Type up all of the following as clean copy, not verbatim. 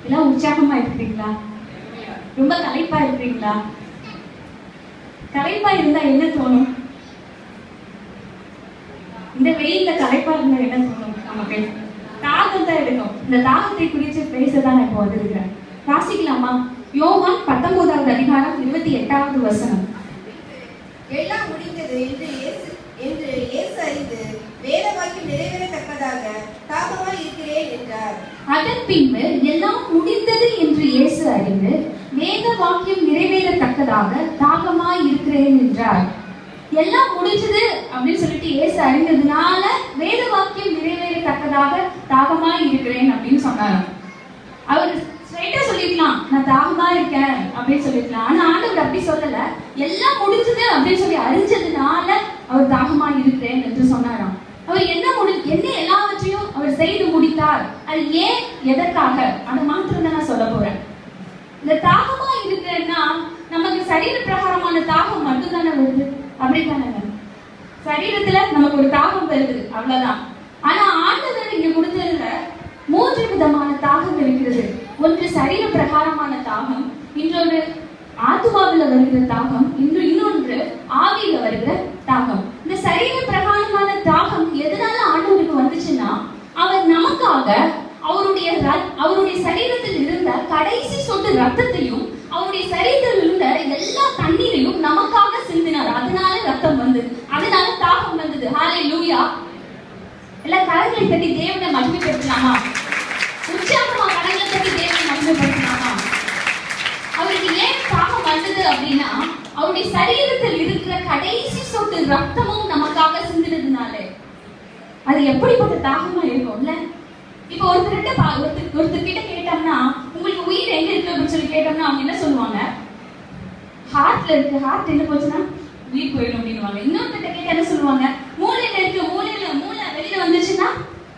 எல்லாம் உற்சாகமா இருக்கிறீங்களா? ரொம்ப களைப்பா இருக்கிறீங்களா? களைப்பா இருந்தா என்ன தோணும்? இந்த வெயில்ல களைப்பா இருந்தா என்ன தோணும்? நமக்கு தாகம் தான் எடுக்கும். இந்த தாகத்தை குறித்து பேசதான் நான் இப்போ வந்திருக்கிறேன். வாசிக்கலாமா? யோவான் 19வது அதிகாரம் 28வது வசனம். எல்லாம் முடிந்தது என்று இயேசு அறிந்து வேத வாக்கியம் நிறைவேறத்தக்கதாக தாகமாய் இருக்கிறேன் என்றார். அதன் பின்பு எல்லாம் முடிந்தது என்று இயேசு அறிந்து வேத வாக்கியம் நிறைவேறத்தக்கதாக தாகமாய் இருக்கிறேன் என்றார். எல்லாம் முடிஞ்சது அப்படின்னு சொல்லிட்டு இயேசு அறிந்ததுனால வேத வாக்கியம் நிறைவேறத்தக்கதாக தாகமாய் இருக்கிறேன் அப்படின்னு சொன்னார். அவர் ஸ்ட்ரைட்டா சொல்லிக்கலாம், நான் தாகமா இருக்கேன் அப்படின்னு சொல்லிக்கலாம். ஆனா ஆண்டவர் அப்படி சொல்லல. எல்லாம் முடிஞ்சது அப்படின்னு சொல்லி அறிஞ்சதுனால அவர் தாகமா இருக்கிறேன் என்று சொன்னாராம். அவர் என்ன எல்லாவற்றையும் அவர் செய்து முடித்தார். அது ஏன், எதற்காக, அதை மாத்திரம் தான் நான் சொல்ல போறேன். இந்த தாகமா இருக்கிறேன்னா நமக்கு சரீர பிரகாரமான தாகம் மட்டும்தானே வருது, அப்படித்தானே? சரீரத்துல நமக்கு ஒரு தாகம் வருது, அவ்வளவுதான். ஆனா ஆண்டவர் இங்க கொடுத்ததுல 3 விதமான தாகம் இருக்கிறது. ஒன்று சரீர பிரகாரமான தாகம், இன்னொரு ஆத்மாவில வருகிற தாகம், இன்னொன்று ஆவியில வருகிற தாகம். இந்த சரீர பிரகாரமான தாகம் எதனால ஆண்டவருக்கு வந்துச்சுன்னா, அவர் நமக்காக அவருடைய சரீரத்தில் இருந்த கடைசி சொட்டு ரத்தத்தையும் அவருடைய சரீரத்தில் இருந்த எல்லா தண்ணீரையும் நமக்காக சிந்தினார். அதனால ரத்தம் வந்தது, அதனால தாகம் வந்தது. ஹல்லேலூயா! எல்லா கரங்களை தட்டி தேவனை மகிமைப்படுத்தலாமா? உற்சாகமா கரங்களை தட்டி தேவனை மகிமைப்படுத்தலாமா? அவருக்கு ஏன் தாகம் வந்தது அப்படின்னா, அவருடைய சரீரத்தில் இருக்கிற கடைசி சொட்டு ரத்தமும் நமக்காக சிந்தினதுனால. அது எப்படிப்பட்ட தாகமா இருக்கும்ல? இப்போ ஒருத்தர் கிட்ட கேட்டோம்னா, உங்களுக்கு உயிர் எங்க இருக்கு அப்படின்னு சொல்லி கேட்டோம்னா அவங்க என்ன சொல்லுவாங்க? ஹார்ட்ல இருக்கு. ஹார்ட் என்ன போச்சுன்னா உயிர் போயிடும் அப்படின்னுவாங்க. இன்னொருத்தர் கேட்ட என்ன சொல்லுவாங்க? மூளையில இருக்கு. மூளை வெளியில வந்துச்சுன்னா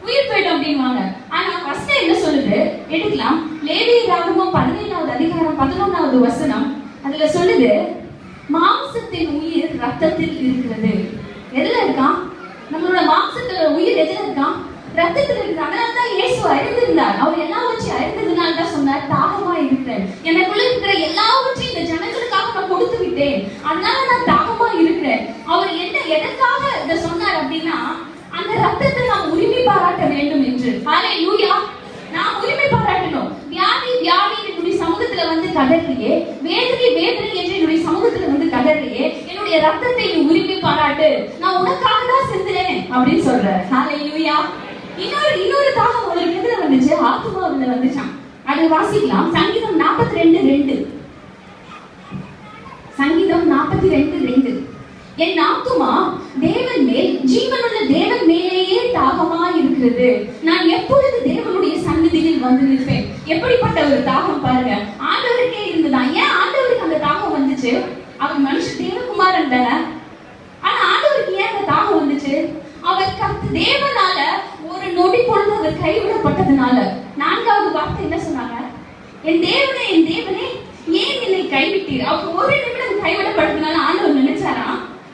உயிர் போயிடும் அப்படின்னுவாங்க. ஆனா ஃபர்ஸ்ட் என்ன சொல்லுது எடுக்கலாம். லேவியராகமம் 17வது அதிகாரம் 11வது வசனம். அதுல சொல்லுது, மாம்சத்தின் உயிர் ரத்தத்தில் இருக்கிறது. எதுல இருக்கான்? நம்மளோட மாம்சத்துல உயிர் எதுல இருக்கான்? ரத்தத்தில் இருக்கு. அதனால்தான் இயேசு அறிந்திருந்தார். அவர் எல்லாவற்றையும் அறிந்ததுனால தான் சொன்னார், தாகமா இருக்கிறேன், எனக்குள்ள இருக்கிற எல்லாவற்றையும் இந்த ஜனங்களுக்காக நான் கொடுத்து விட்டேன், அதனால நான் தாகமா இருக்கிறேன். அவர் எதற்காக இதை சொன்னார் அப்படின்னா, அந்த ரத்தத்தை நாம் உரிமை பாராட்ட வேண்டும் என்று. ஹல்லேலூயா! நாம் உரிமை பாராட்டணும். வியாதி என்னுடைய சமூகத்துல வந்து கதறியே, வேதனை என்று என்னுடைய சமூகத்துல வந்து கதறியே, என்னுடைய ரத்தத்தை நீ உரிமை பாராட்டு, நான் உனக்காக தான் செஞ்சேன் அப்படின்னு சொல்ற. ஹல்லேலூயா! இன்னொரு தாகம் உங்களுக்கு எதுல வந்துச்சு? ஆத்மாவுல வந்துச்சான். அது வாசிக்கலாம். சங்கீதம் 42:2. சங்கீதம் 42:2. என் ஆத்துமா தேவன் மேல், ஜீவனுள்ள தேவன் மேலேயே தாகமா இருக்கிறது, நான் எப்பொழுது தேவனுடைய சந்நிதியில் வந்து நிற்பேன். எப்படிப்பட்ட ஒரு தாகம் பாருங்க! ஆண்டவருக்கே இருந்துதான். ஏன் ஆண்டவருக்கு அந்த தாகம் வந்துச்சு? அவர் மனுஷ தேவகுமாரன் தானே. ஆனா ஆண்டவருக்கு ஏன் அந்த தாகம் வந்துச்சு? அவர் தேவனால ஒரு நொடி பொழுது அவர் கைவிடப்பட்டதுனால. 4வது வார்த்தை என்ன சொன்னாங்க? என் தேவனே ஏன் என்னை கைவிட்டீர்? அவர் ஒரு நிமிடம் கைவிடப்பட்டதுனால ஆண்டவர் நினைச்சாரா,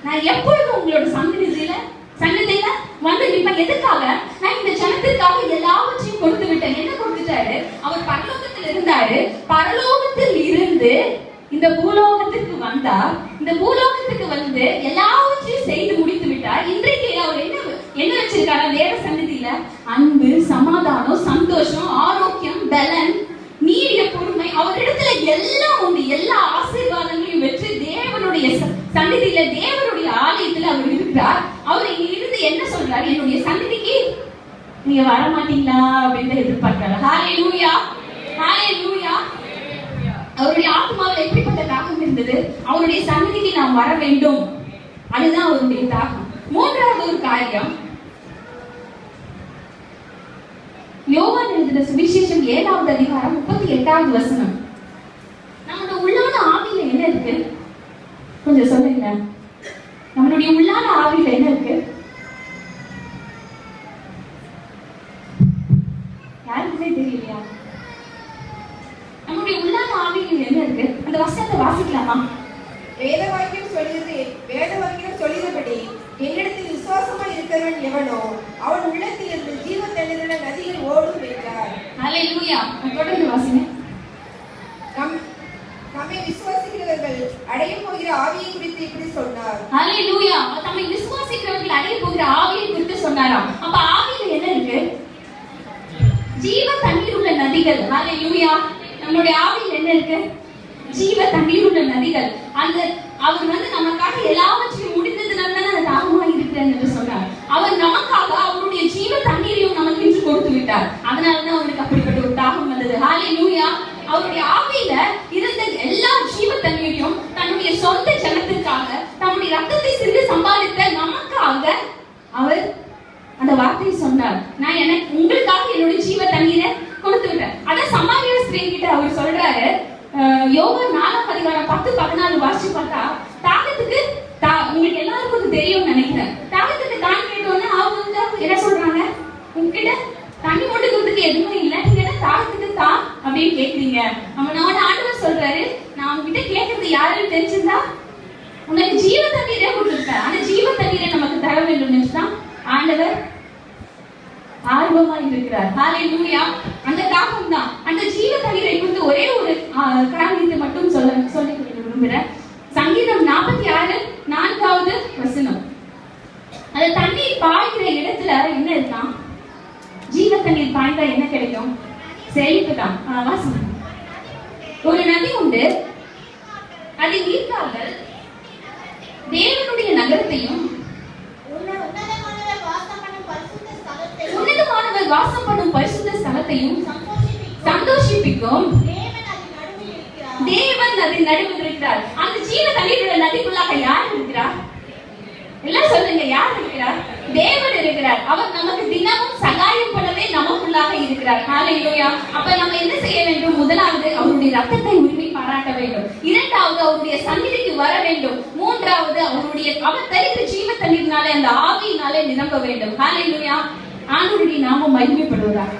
நான் எப்பொழுதும் உங்களோட சந்நிதியில வந்து நிற்பேன். எதுக்காக? நான் இந்த ஜனத்திற்காக எல்லாவற்றையும் கொடுத்து விட்டேன். என்ன கொடுத்துட்டாரு? அவர் பரலோகத்தில் இருந்தாரு. பரலோகத்தில் இருந்து இந்த பூலோகத்துக்கு வந்தார். இந்த பூலோகத்துக்கு வந்து எல்லாவற்றையும் செய்து முடித்து விட்டார். இன்றைக்கு அவர் என்ன வச்சிருக்காரு தேவ சந்நிதியில? அன்பு, சமாதானம், சந்தோஷம், ஆரோக்கியம், பலன், நீடிய பொறுமை. அவரிடத்துல எல்லாம் உண்டு. எல்லா ஆசீர்வாதங்களையும் வெற்றி தேவனுடைய சந்நிதியில, தேவனுடைய ஆலயத்துல அவர் இருக்கிறார். அவர் இங்க இருந்து என்ன சொல்றாரு? என்னுடைய சந்நிதிக்கு நீங்க வர மாட்டீங்களா அப்படின்னு எதிர்பார்க்கிறார். ஹல்லேலூயா! ஹல்லேலூயா! அவருடைய ஆத்மாவில் எப்படிப்பட்ட தாகம் இருந்தது? அவருடைய சந்நிதிக்கு நாம் வர வேண்டும். அதுதான் அவருடைய தாகம். 3வது ஒரு காரியம், யோவான் எழுதின சுவிசேஷம் 7வது அதிகாரம் 38வது வசனம். நம்மளுடைய உள்ளான ஆவியில என்ன இருக்கு? கொஞ்சம் சொல்லுங்க. நம்மளுடைய உள்ளான ஆவியில என்ன இருக்கு? யாருக்குமே தெரியலையா? நம்முடைய உள்ளான ஆவியில் என்ன இருக்கு? அந்த வசனத்தை வாசிக்கலாமா? வேத வாக்கியம் சொல்லியபடி என்னிடத்தில் விசுவாசமாய் இருக்கிறவன் எவனோ அவன் உள்ளத்தில் இருந்து ஜீவ தண்ணீருள்ள நதிகள் ஓடும் என்றார். ஹalleluya. தொடர்ந்து வாசிங்க. நம்மை விசுவாசிக்கிறவர்கள் அடைய போகிற ஆவியை குறித்து இப்படி சொன்னார். ஹalleluya. நம்மை விசுவாசிக்கிறவர்கள் அடைய போகிற ஆவியை குறித்து சொன்னாராம். அப்ப ஆவியில என்ன இருக்கு? ஜீவ தண்ணீர் உள்ள நதிகள். ஹalleluya. நம்மளுடைய ஆவியில என்ன இருக்கு? ஜீவ தண்ணீர் உள்ள நதிகள். அந்த அவர் நமக்காக எல்லாவற்றையும் முடிந்ததுனால தான் தாகமா இருக்கிறேன் என்று சொன்னார். அவர் நமக்காக அவருடைய ஜீவ தண்ணீரையும் நமக்கு இன்று கொடுத்து விட்டார். அதனாலதான் அவருக்கு அப்படிப்பட்ட ஒரு தாகம் வந்தது. ஹalleluya. அவருடைய ஆவியில இருந்த எல்லா ஜீவ தண்ணீரையும் தன்னுடைய சொந்த ஜனத்திற்காக தன்னுடைய ரத்தத்தை சிந்து சம்பாதித்த நமக்காக அவர் அந்த வார்த்தையை சொன்னார். நான் எனக்கு உங்களுக்காக என்னுடைய ஜீவ தண்ணீரை கொடுத்து விட்டேன். அதான் சமாரிய ஸ்திரீ கிட்ட அவர் சொல்றாரு. யோவான் 4:10-14 வாசிச்சு பார்த்தா தாகத்துக்கு உங்களுக்கு எல்லாருக்கும் தெரியும் நினைக்கிறேன். தாகத்துக்கு தான் கேட்டோன்னு அவங்க என்ன சொல்றாங்க? உங்ககிட்ட தண்ணி கொடுக்கிறதுக்கு எதுவுமே இல்லை, நீங்க என்ன தாகத்துக்கு தான் அப்படின்னு கேக்குறீங்க. அவனோட ஆண்டவர் சொல்றாரு, நான் உங்ககிட்ட கேட்கறது யாருன்னு தெரிஞ்சிருந்தா உனக்கு ஜீவ தண்ணீரே கொடுத்துருக்கேன். அந்த ஜீவ தண்ணீரை நமக்கு தர வேண்டும் என்றுதான் ஆண்டவர் ஆர்வமா இருக்கிறார். ஹalleluya. அந்த தாகம் தான். அந்த ஜீவ தண்ணீரை குறித்து ஒரே ஒரு காரியத்தை மட்டும் சொல்லி விரும்புகிறேன். சங்கீதம் 46:4 அந்த தண்ணீர் பாய்கிற இடத்துல என்ன இருக்கான்? ஜீவ தண்ணீர் பாய்ந்தா என்ன கிடைக்கும்? செழிப்பு தான். ஒரு நதி உண்டு, அதை நீர்க்கார்கள் தேவனுடைய நகரத்தையும் உன்னதமானவர் வாசம் பண்ணும் பரிசுத்த ஸ்தலத்தையும் சந்தோஷிப்பிக்கும். தேவன் அதன் நடுவில் இருக்கிறார். அந்த ஜீவ தண்ணீருள்ள நதிக்குள்ளாக யார் இருக்கிறார்? எல்லாம் சொல்லுங்க, யார் இருக்கிறார்? தேவன் இருக்கிறார். அவர் நமக்கு தினமும் சகாயம் பண்ணவே நமக்குள்ளாக இருக்கிறார். ஹalleluya. அப்ப நம்ம என்ன செய்ய வேண்டும்? முதலாவது அவருடைய ரத்தத்தை உரிமை பாராட்ட வேண்டும். இரண்டாவது அவருடைய சந்நிதிக்கு வர வேண்டும். மூன்றாவது அவர் தருகிற ஜீவ தண்ணீரினாலே அந்த ஆவியினாலே நிரம்ப வேண்டும். ஹalleluya. ஆண்டவருடைய நாமம் மகிமைப்படுவதாக.